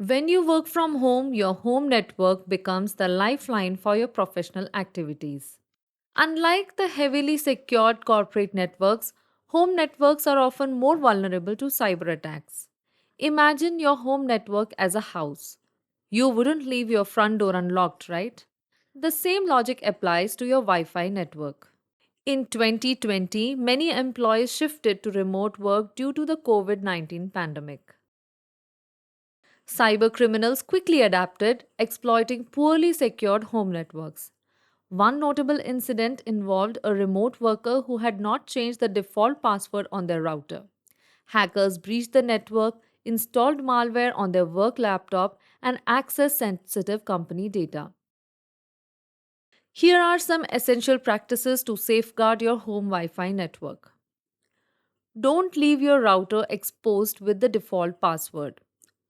When you work from home, your home network becomes the lifeline for your professional activities. Unlike the heavily secured corporate networks, home networks are often more vulnerable to cyber attacks. Imagine your home network as a house. You wouldn't leave your front door unlocked, right? The same logic applies to your Wi Fi network. In 2020, many employees shifted to remote work due to the COVID 19 pandemic. Cybercriminals quickly adapted, exploiting poorly secured home networks. One notable incident involved a remote worker who had not changed the default password on their router. Hackers breached the network, installed malware on their work laptop, and accessed sensitive company data. Here are some essential practices to safeguard your home Wi Fi network. Don't leave your router exposed with the default password.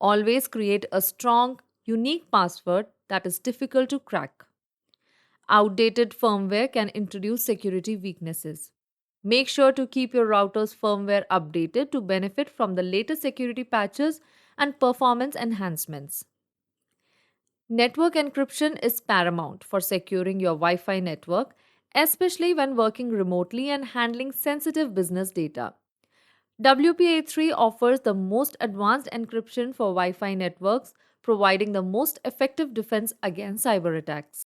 Always create a strong, unique password that is difficult to crack. Outdated firmware can introduce security weaknesses. Make sure to keep your router's firmware updated to benefit from the latest security patches and performance enhancements. Network encryption is paramount for securing your Wi Fi network, especially when working remotely and handling sensitive business data. WPA3 offers the most advanced encryption for Wi Fi networks, providing the most effective defense against cyber attacks.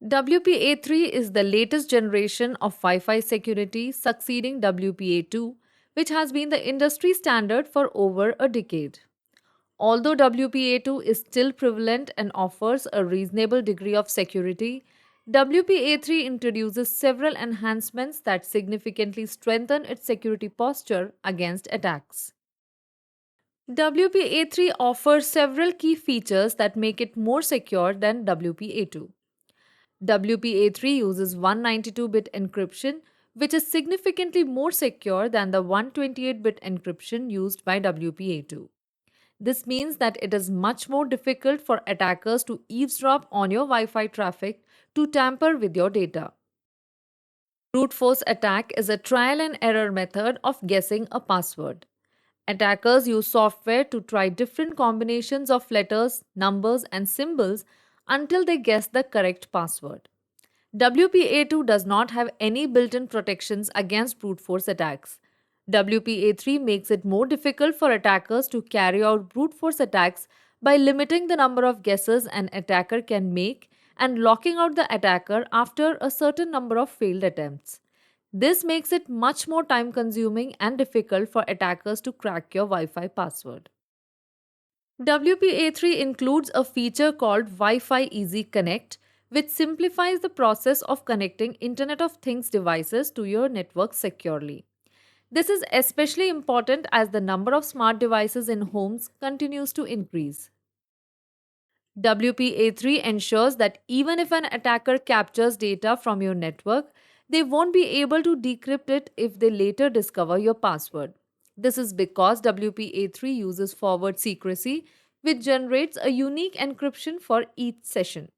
WPA3 is the latest generation of Wi Fi security, succeeding WPA2, which has been the industry standard for over a decade. Although WPA2 is still prevalent and offers a reasonable degree of security, WPA3 introduces several enhancements that significantly strengthen its security posture against attacks. WPA3 offers several key features that make it more secure than WPA2. WPA3 uses 192-bit encryption, which is significantly more secure than the 128-bit encryption used by WPA2. This means that it is much more difficult for attackers to eavesdrop on your Wi Fi traffic to tamper with your data. Brute force attack is a trial and error method of guessing a password. Attackers use software to try different combinations of letters, numbers, and symbols until they guess the correct password. WPA2 does not have any built in protections against brute force attacks. WPA3 makes it more difficult for attackers to carry out brute force attacks by limiting the number of guesses an attacker can make and locking out the attacker after a certain number of failed attempts. This makes it much more time consuming and difficult for attackers to crack your Wi Fi password. WPA3 includes a feature called Wi Fi Easy Connect, which simplifies the process of connecting Internet of Things devices to your network securely. This is especially important as the number of smart devices in homes continues to increase. WPA3 ensures that even if an attacker captures data from your network, they won't be able to decrypt it if they later discover your password. This is because WPA3 uses forward secrecy, which generates a unique encryption for each session.